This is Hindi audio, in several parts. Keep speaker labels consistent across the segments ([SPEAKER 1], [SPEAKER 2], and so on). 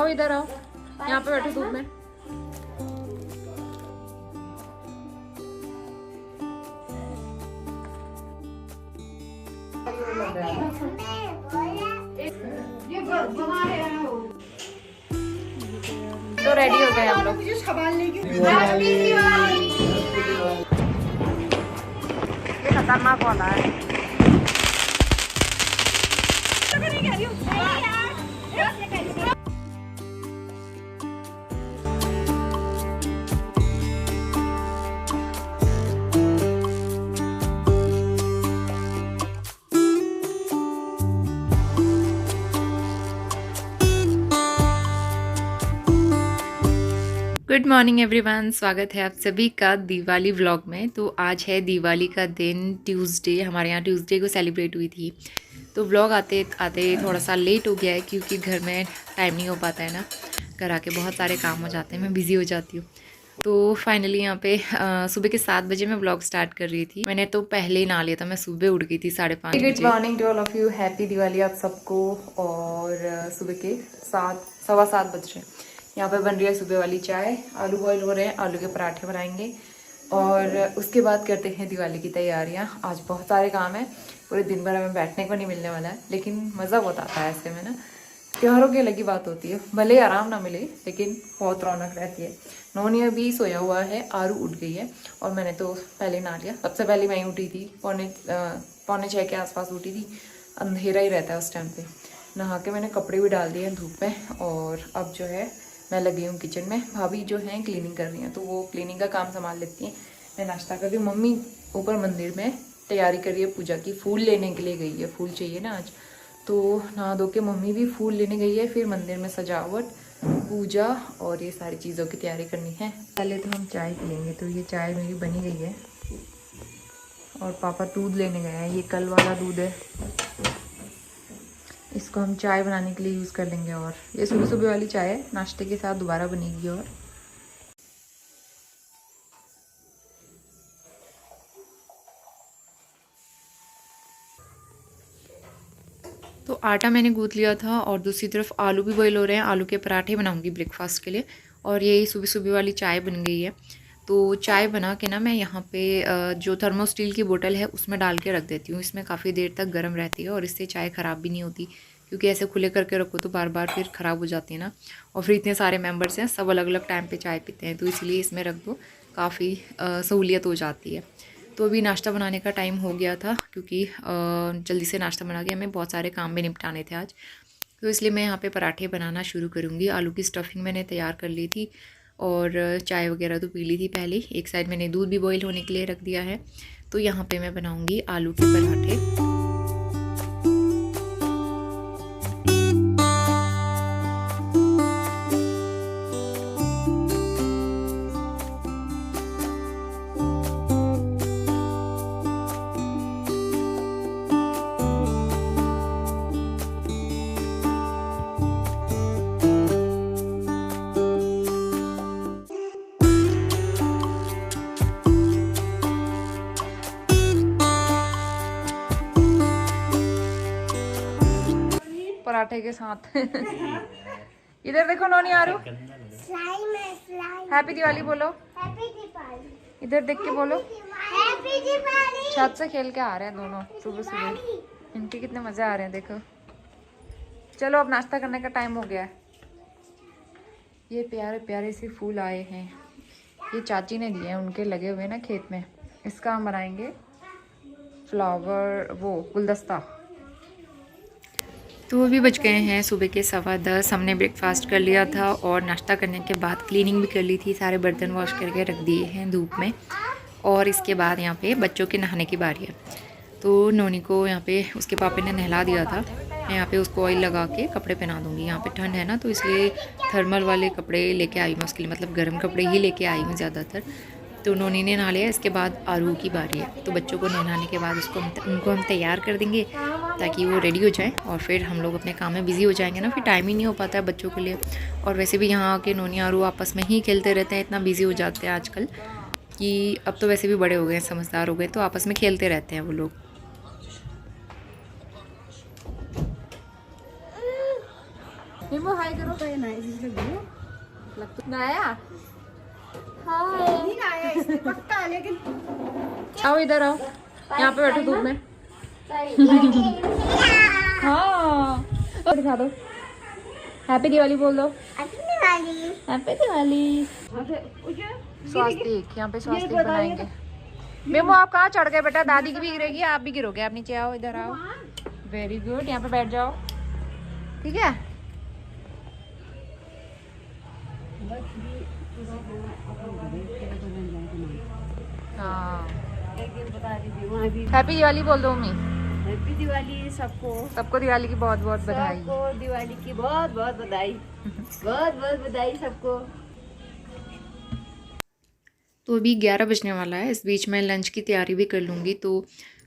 [SPEAKER 1] आओ इधर आओ, यहाँ पे बैठो धूप में। तो रेडी हो गए हम लोग। ये खतरनाक वाला है। गुड मॉर्निंग एवरीवन, स्वागत है आप सभी का दिवाली व्लॉग में। तो आज है दिवाली का दिन, ट्यूसडे। हमारे यहाँ ट्यूसडे को सेलिब्रेट हुई थी। तो व्लॉग आते आते थोड़ा सा लेट हो गया है क्योंकि घर में टाइम नहीं हो पाता है ना। घर आके बहुत सारे काम हो जाते हैं, मैं बिज़ी हो जाती हूँ। तो फाइनली यहाँ पे सुबह के 7 बजे मैं व्लॉग स्टार्ट कर रही थी। मैंने तो पहले ही नहा लिया था, मैं सुबह उठ गई थी 5:30 बजे। Good morning to all of you, happy Diwali आप सबको। और सुबह के 7:15 बज रहे हैं। यहाँ पे बन रही है सुबह वाली चाय, आलू बॉयल हो रहे हैं, आलू के पराठे बनाएंगे और उसके बाद करते हैं दिवाली की तैयारियाँ। आज बहुत सारे काम हैं, पूरे दिन भर हमें बैठने को नहीं मिलने वाला है, लेकिन मज़ा बहुत आता है ऐसे में ना। त्योहारों की अलग ही बात होती है, भले आराम ना मिले लेकिन बहुत रौनक रहती है। नोनी अभी सोया हुआ है, आरू उठ गई है और मैंने तो पहले नहा लिया। सबसे पहले मैं उठी थी, 5:45 के आसपास उठी थी। अंधेरा ही रहता है उस टाइम पे। नहा के मैंने कपड़े भी डाल दिए हैं धूप में और अब जो है मैं लगी हूँ किचन में। भाभी जो हैं क्लीनिंग कर रही हैं, तो वो क्लीनिंग का काम संभाल लेती हैं। मैं नाश्ता कर रही हूँ। मम्मी ऊपर मंदिर में तैयारी कर रही है पूजा की, फूल लेने के लिए गई है, फूल चाहिए ना आज। तो नहा धो के मम्मी भी फूल लेने गई है, फिर मंदिर में सजावट, पूजा और ये सारी चीज़ों की तैयारी करनी है। पहले तो हम चाय पियेंगे। तो ये चाय मेरी बनी गई है और पापा दूध लेने गए हैं। ये कल वाला दूध है, इसको हम चाय बनाने के लिए यूज़ कर लेंगे। और ये सुबह सुबह वाली चाय है, नाश्ते के साथ दोबारा बनेगी। और तो आटा मैंने गूंथ लिया था और दूसरी तरफ आलू भी बॉईल हो रहे हैं। आलू के पराठे बनाऊंगी ब्रेकफास्ट के लिए। और ये सुबह सुबह वाली चाय बन गई है। तो चाय बना के ना मैं यहाँ पे जो थर्मो स्टील की बोतल है उसमें डाल के रख देती हूँ। इसमें काफ़ी देर तक गर्म रहती है और इससे चाय ख़राब भी नहीं होती, क्योंकि ऐसे खुले करके रखो तो बार बार फिर ख़राब हो जाती है ना। और फिर इतने सारे मेंबर्स हैं, सब अलग अलग टाइम पे चाय पीते हैं, तो इसलिए इसमें रख दो, काफ़ी सहूलियत हो जाती है। तो अभी नाश्ता बनाने का टाइम हो गया था, क्योंकि जल्दी से नाश्ता बना के हमें बहुत सारे काम भी निपटाने थे आज। तो इसलिए मैं यहाँ पे पराठे बनाना शुरू करूँगी। आलू की स्टफिंग मैंने तैयार कर ली थी और चाय वगैरह तो पी ली थी पहले। एक साइड मैंने दूध भी बॉईल होने के लिए रख दिया है। तो यहाँ पे मैं बनाऊँगी आलू के पराठे। पराठे के साथ इधर देखो नोनी आरू, हैप्पी दिवाली बोलो। इधर देख के बोलो। छत से खेल के आ रहे हैं दोनों सुबह सुबह। इनके कितने मजे आ रहे हैं देखो। चलो अब नाश्ता करने का टाइम हो गया है। ये प्यारे प्यारे से फूल आए हैं, ये चाची ने दिए हैं, उनके लगे हुए ना खेत में। इसका हम बनाएंगे फ्लावर, वो गुलदस्ता। तो अभी बज गए हैं सुबह के 10:15। हमने ब्रेकफास्ट कर लिया था और नाश्ता करने के बाद क्लीनिंग भी कर ली थी। सारे बर्तन वॉश करके रख दिए हैं धूप में। और इसके बाद यहाँ पे बच्चों के नहाने की बारी है। तो नोनी को यहाँ पे उसके पापा ने नहला दिया था। मैं यहाँ पे उसको ऑयल लगा के कपड़े पहना दूँगी। यहाँ पे ठंड है ना, तो इसलिए थर्मल वाले कपड़े लेके आई हूँ उसके लिए, मतलब गर्म कपड़े ही लेके आई हूँ ज़्यादातर। तो नोनी ने नहा लिया। इसके बाद आरू की बारी है। तो बच्चों को नहलाने के बाद उनको हम तैयार कर देंगे ताकि वो रेडी हो जाए और फिर हम लोग अपने काम में बिज़ी हो जाएंगे ना। फिर टाइम ही नहीं हो पाता है बच्चों के लिए। और वैसे भी यहाँ आके नोनी आरू आपस में ही खेलते रहते हैं, इतना बिज़ी हो जाते हैं आजकल कि अब तो वैसे भी बड़े हो गए हैं, समझदार हो गए, तो आपस में खेलते रहते हैं वो लोग। हिमो हाय करो।
[SPEAKER 2] तो ये नाइस वीडियो
[SPEAKER 1] नया
[SPEAKER 2] नहीं आया इसमें पक्का, लेकिन
[SPEAKER 1] आओ इधर आओ, यहाँ पे बैठो धूप में। हाँ और दिखा दो, हैप्पी दिवाली बोल दो। हैप्पी दिवाली। स्वास्तिक, यहाँ पे स्वास्तिक बनाएंगे। मेमो आप कहाँ चढ़ गए बेटा, दादी की भी गिरेगी, आप भी गिरोगे। आप नीचे आओ, इधर आओ। वेरी गुड, यहाँ पे बैठ जाओ, ठीक है। हाँ हैप्पी दिवाली बोल दो मम्मी।
[SPEAKER 2] हैप्पी दिवाली सबको।
[SPEAKER 1] सबको दिवाली की बहुत बहुत बधाई।
[SPEAKER 2] सबको दिवाली की बहुत बहुत बधाई। बहुत बहुत बधाई सबको।
[SPEAKER 1] तो अभी 11 बजने वाला है, इस बीच मैं लंच की तैयारी भी कर लूँगी। तो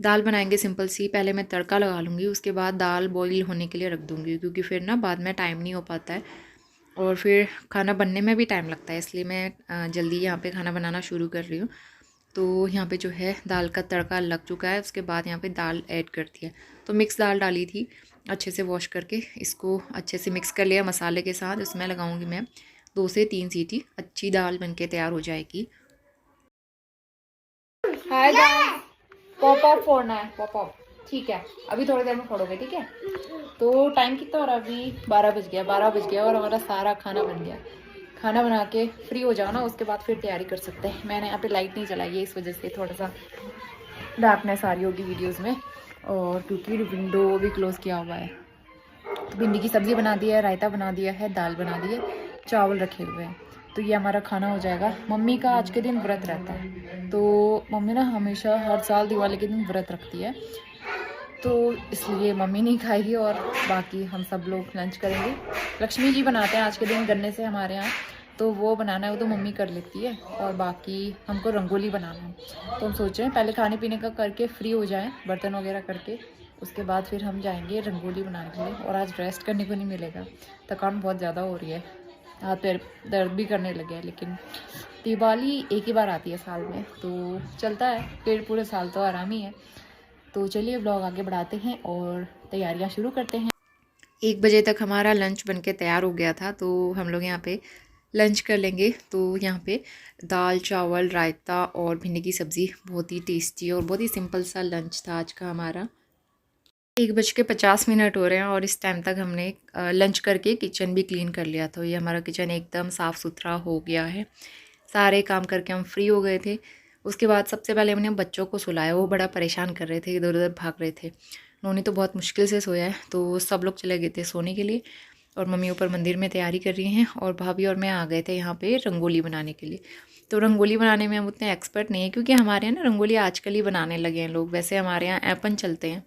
[SPEAKER 1] दाल बनाएंगे सिंपल सी, पहले मैं तड़का लगा लूँगी, उसके बाद दाल बॉईल होने के लिए रख दूँगी, क्योंकि फिर ना बाद में टाइम नहीं हो पाता है और फिर खाना बनने में भी टाइम लगता है, इसलिए मैं जल्दी यहाँ पे खाना बनाना शुरू कर रही हूँ। तो यहाँ पे जो है दाल का तड़का लग चुका है, उसके बाद यहाँ पे दाल ऐड कर दिया। तो मिक्स दाल डाली थी, अच्छे से वॉश करके इसको अच्छे से मिक्स कर लिया मसाले के साथ। इसमें लगाऊंगी मैं 2 से 3 सीटी, अच्छी दाल बनके तैयार हो जाएगी। हाय गाइस, पॉप अप फोड़ना है, पॉप अप, ठीक है। अभी थोड़ी देर में फोड़ोगे, ठीक है। तो टाइम कितना हो रहा है अभी, 12 बज गया। 12 बज गया और हमारा सारा खाना बन गया। खाना बना के फ्री हो जाओ ना, उसके बाद फिर तैयारी कर सकते हैं। मैंने यहाँ पे लाइट नहीं चलाई है, इस वजह से थोड़ा सा डार्कनेस आ रही होगी वीडियोस में, और क्योंकि विंडो भी क्लोज़ किया हुआ है। तो भिंडी की सब्ज़ी बना दी है, रायता बना दिया है, दाल बना दी है, चावल रखे हुए हैं। तो ये हमारा खाना हो जाएगा। मम्मी का आज के दिन व्रत रहता है, तो मम्मी ना हमेशा हर साल दिवाली के दिन व्रत रखती है, तो इसलिए मम्मी नहीं खाएगी और बाकी हम सब लोग लंच करेंगे। लक्ष्मी जी बनाते हैं आज के दिन गन्ने से हमारे यहाँ, तो वो बनाना है वो तो मम्मी कर लेती है, और बाकी हमको रंगोली बनाना है। तो हम सोच रहे हैं पहले खाने पीने का करके फ्री हो जाएं, बर्तन वगैरह करके, उसके बाद फिर हम जाएंगे रंगोली बनाने के लिए। और आज रेस्ट करने को नहीं मिलेगा, थकान बहुत ज़्यादा हो रही है, हाथ पैर दर्द भी करने लगे हैं। लेकिन दिवाली एक ही बार आती है साल में, तो चलता है, फिर पूरे साल तो आराम ही है। तो चलिए व्लॉग आगे बढ़ाते हैं और तैयारियां शुरू करते हैं। 1 बजे तक हमारा लंच बनके तैयार हो गया था, तो हम लोग यहाँ पे लंच कर लेंगे। तो यहाँ पे दाल चावल रायता और भिंडी की सब्ज़ी, बहुत ही टेस्टी और बहुत ही सिंपल सा लंच था आज का हमारा। 1:50 हो रहे हैं और इस टाइम तक हमने लंच करके किचन भी क्लीन कर लिया था। ये हमारा किचन एकदम साफ़ सुथरा हो गया है, सारे काम करके हम फ्री हो गए थे। उसके बाद सबसे पहले हमने बच्चों को सुलाया, वो बड़ा परेशान कर रहे थे, इधर उधर भाग रहे थे। उन्होंने तो बहुत मुश्किल से सोया है, तो सब लोग चले गए थे सोने के लिए, और मम्मी ऊपर मंदिर में तैयारी कर रही हैं, और भाभी और मैं आ गए थे यहाँ पे रंगोली बनाने के लिए। तो रंगोली बनाने में हम उतने एक्सपर्ट नहीं है, क्योंकि हमारे यहाँ ना रंगोली आजकल ही बनाने लगे हैं लोग। वैसे हमारे यहाँ ऐपन चलते हैं,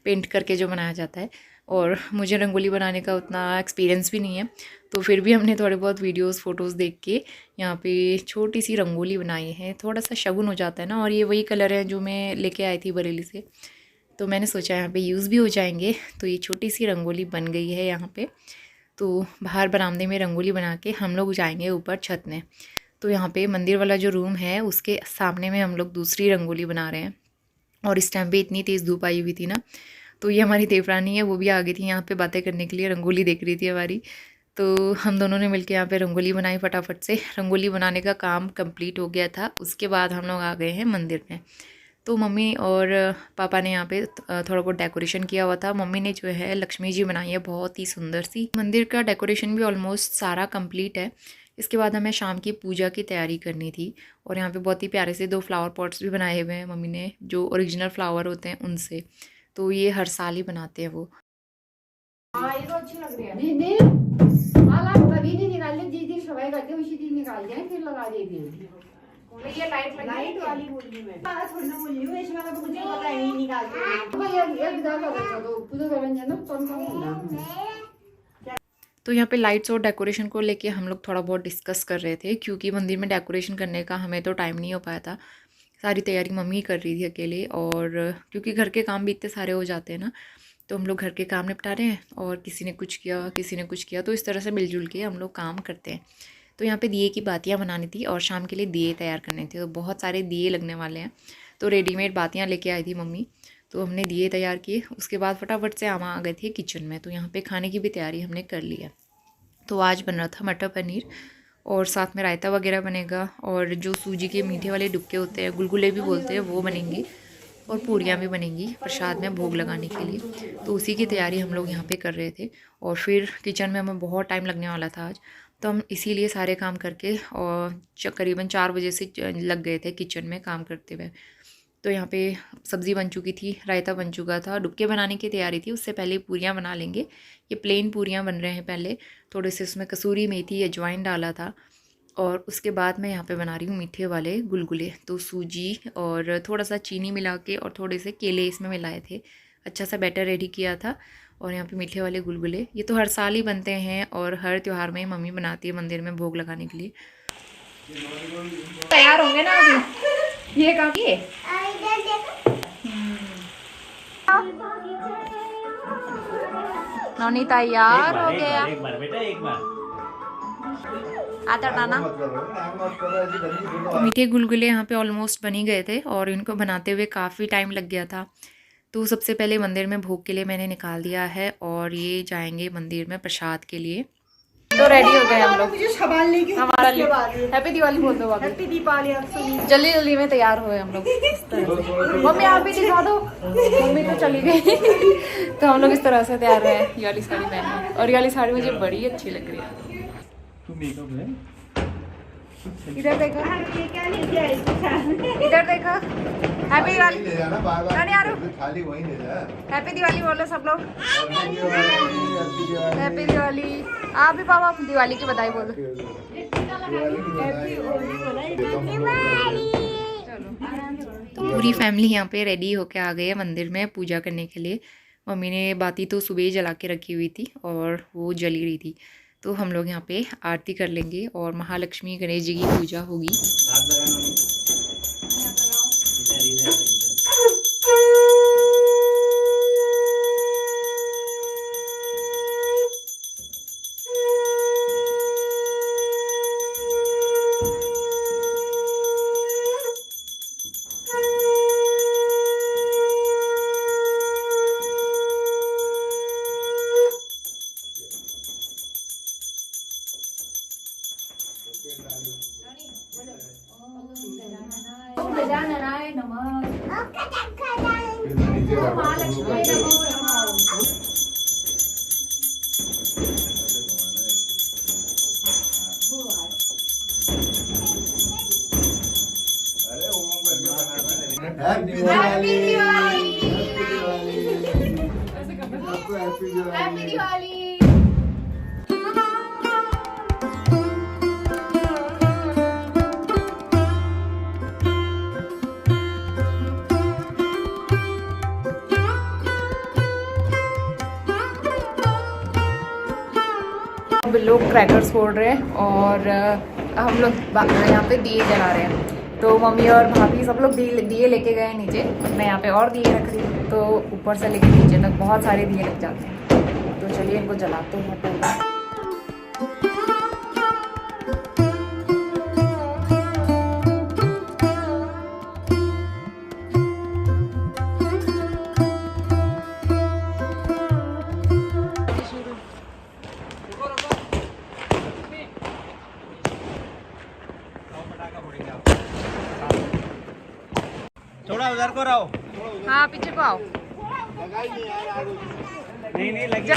[SPEAKER 1] पेंट करके जो बनाया जाता है, और मुझे रंगोली बनाने का उतना एक्सपीरियंस भी नहीं है। तो फिर भी हमने थोड़े बहुत वीडियोस फ़ोटोज़ देख के यहाँ पे छोटी सी रंगोली बनाई है। थोड़ा सा शगुन हो जाता है ना, और ये वही कलर हैं जो मैं लेके आई थी बरेली से, तो मैंने सोचा यहाँ पे यूज़ भी हो जाएंगे। तो ये छोटी सी रंगोली बन गई है यहाँ पे। तो बाहर बरामदे में रंगोली बना के हम लोग जाएंगे ऊपर छत में। तो यहाँ पे मंदिर वाला जो रूम है उसके सामने में हम लोग दूसरी रंगोली बना रहे हैं, और इस टाइम पे इतनी तेज़ धूप आई हुई थी ना, तो ये हमारी देवरानी है, वो भी आ गई थी यहाँ पे बातें करने के लिए, रंगोली देख रही थी हमारी। तो हम दोनों ने मिलकर यहाँ पे रंगोली बनाई फटाफट से। रंगोली बनाने का काम कंप्लीट हो गया था, उसके बाद हम लोग आ गए हैं मंदिर में। तो मम्मी और पापा ने यहाँ पे थोड़ा बहुत डेकोरेशन किया हुआ था। मम्मी ने जो है लक्ष्मी जी बनाई है, बहुत ही सुंदर सी। मंदिर का डेकोरेशन भी ऑलमोस्ट सारा कंप्लीट है। इसके बाद हमें शाम की पूजा की तैयारी करनी थी, और यहाँ पे बहुत ही प्यारे से 2 फ्लावर पॉट्स भी बनाए हुए हैं मम्मी ने, जो ओरिजिनल फ्लावर होते हैं उनसे। तो ये हर साल ही बनाते हैं वो।
[SPEAKER 2] हाँ ये तो अच्छी लग रही है दीदी। माला कभी नहीं निकालते, जिस दिन सफाई करते हैं उसी दिन निकाल दें, फिर लगा देते हैं। ये लाइट वाली बोल रही मैं, थोड़ी ना बोल रही हूँ, इसमें तो मुझे पता है नहीं निकालते हैं। भाई एक दागा बचा दो पूजा करने जाना, कौन कौन होना।
[SPEAKER 1] तो यहाँ पे लाइट्स और डेकोरेशन को लेके हम लोग थोड़ा बहुत डिस्कस कर रहे थे, क्योंकि मंदिर में डेकोरेशन करने का हमें तो टाइम नहीं हो पाया था। सारी तैयारी मम्मी कर रही थी अकेले, और क्योंकि घर के काम भी इतने सारे हो जाते हैं ना, तो हम लोग घर के काम निपटा रहे हैं, और किसी ने कुछ किया किसी ने कुछ किया, तो इस तरह से मिलजुल के हम लोग काम करते हैं। तो यहाँ पे दिए की बातियाँ बनानी थी, और शाम के लिए दिए तैयार करने थे, तो बहुत सारे दिए लगने वाले हैं। तो रेडीमेड बातियाँ लेके आई थी मम्मी, तो हमने दिए तैयार किए। उसके बाद फटाफट से हम आ गए थे किचन में। तो यहाँ पे खाने की भी तैयारी हमने कर ली है। तो आज बन रहा था मटर पनीर और साथ में रायता वगैरह बनेगा और जो सूजी के मीठे वाले डुबके होते हैं, गुलगुले भी बोलते हैं, वो बनेंगे और पूरियाँ भी बनेंगी प्रसाद में भोग लगाने के लिए। तो उसी की तैयारी हम लोग यहाँ पे कर रहे थे और फिर किचन में हमें बहुत टाइम लगने वाला था आज, तो हम इसीलिए सारे काम करके और करीबन 4 बजे से लग गए थे किचन में काम करते हुए। तो यहाँ पे सब्ज़ी बन चुकी थी, रायता बन चुका था, डुबके बनाने की तैयारी थी, उससे पहले पूरियाँ बना लेंगे। ये प्लेन पूरियाँ बन रहे हैं पहले, थोड़े से उसमें कसूरी मेथी अजवाइन डाला था और उसके बाद मैं यहाँ पे बना रही हूँ मीठे वाले गुलगुले। तो सूजी और थोड़ा सा चीनी मिला के और थोड़े से केले इसमें मिलाए थे, अच्छा सा बैटर रेडी किया था और यहाँ पे मीठे वाले गुलगुले। ये तो हर साल ही बनते हैं और हर त्यौहार में मम्मी बनाती है मंदिर में भोग लगाने के लिए।
[SPEAKER 2] तैयार होंगे ना अभी, ये काफी है।
[SPEAKER 1] नौनी तैयार हो गया।
[SPEAKER 3] एक बार बेटा, एक बार।
[SPEAKER 1] आता नाना। मीठे गुलगुले यहाँ पे ऑलमोस्ट बन ही गए थे और इनको बनाते हुए काफ़ी टाइम लग गया था। तो सबसे पहले मंदिर में भोग के लिए मैंने निकाल दिया है और ये जाएंगे मंदिर में प्रसाद के लिए। तो रेडी हो गए हम लोग, हमारा हैप्पी दिवाली बोल दो, हैप्पी दीपावली। जल्दी जल्दी में तैयार हुए हम लोग इस तरह से। मम्मी आप भी दिखा दो, मम्मी तो चली गई। तो हम लोग इस तरह से तैयार हुए। ये वाली साड़ी पहनी और ये वाली साड़ी मुझे बड़ी अच्छी लग रही है। इधर देखो, इधर देखो। हैप्पी दिवाली, हैप्पी दिवाली बोलो सब लोग। हैप्पी दिवाली। आप भी पापा दिवाली की बधाई बोलो। तो पूरी फैमिली यहाँ पे रेडी होके आ गई है मंदिर में पूजा करने के लिए। मम्मी ने बाती तो सुबह ही जला के रखी हुई थी और वो जली रही थी। तो हम लोग यहाँ पे आरती कर लेंगे और महालक्ष्मी गणेश जी की पूजा होगी। गजाननाय नमः। महालक्ष्मी नमः। हैप्पी दिवाली। हैप्पी दिवाली। लोग क्रैकर्स फोड़ रहे हैं और हम लोग यहाँ पे दिए जला रहे हैं। तो मम्मी और भाभी सब लोग दिए लेके गए नीचे, मैं यहाँ पे और दिए रख रही हूँ। तो ऊपर से लेके नीचे तक बहुत सारे दिए लग जाते हैं। तो चलिए इनको जलाते हैं पहले।
[SPEAKER 3] थोड़ा उधर को रहो।
[SPEAKER 1] हाँ पीछे को आओ।
[SPEAKER 3] नहीं लग जा।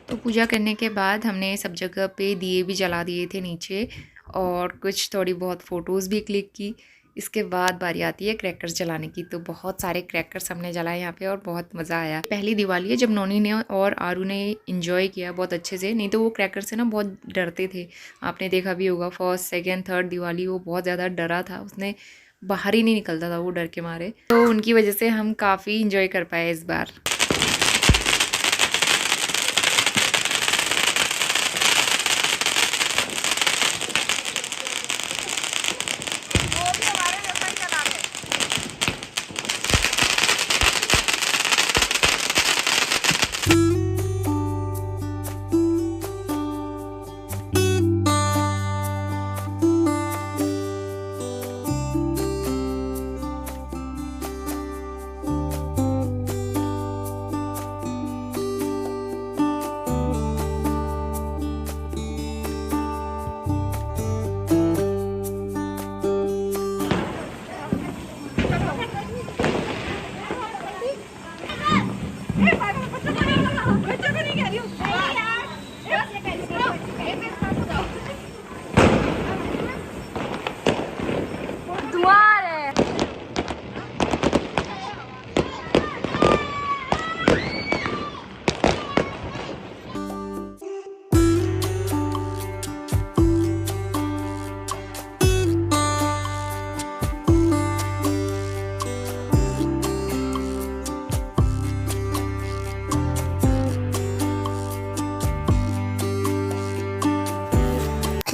[SPEAKER 3] तो पूजा करने के बाद हमने सब जगह पे दिए भी जला दिए थे नीचे और कुछ थोड़ी बहुत फ़ोटोज़ भी क्लिक की। इसके बाद बारी आती है क्रैकर्स जलाने की। तो बहुत सारे क्रैकर्स हमने जलाए यहाँ पे और बहुत मज़ा आया। पहली दिवाली है जब नोनी ने और आरू ने इंजॉय किया बहुत अच्छे से, नहीं तो वो क्रैकर से ना बहुत डरते थे। आपने देखा भी होगा फर्स्ट सेकेंड थर्ड दिवाली वो बहुत ज़्यादा डरा था, उसने बाहर ही नहीं निकलता था वो डर के मारे। तो उनकी वजह से हम काफ़ी इंजॉय कर पाए इस बार।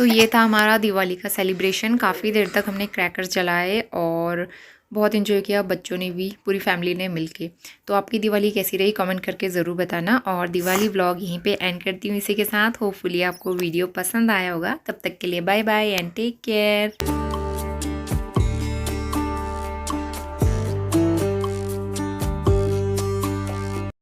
[SPEAKER 3] तो ये था हमारा दिवाली का सेलिब्रेशन। काफ़ी देर तक हमने क्रैकर्स जलाए और बहुत इन्जॉय किया, बच्चों ने भी, पूरी फैमिली ने मिलके। तो आपकी दिवाली कैसी रही कमेंट करके ज़रूर बताना। और दिवाली व्लॉग यहीं पे एंड करती हूँ इसी के साथ। होपफुली आपको वीडियो पसंद आया होगा। तब तक के लिए bye bye and take care.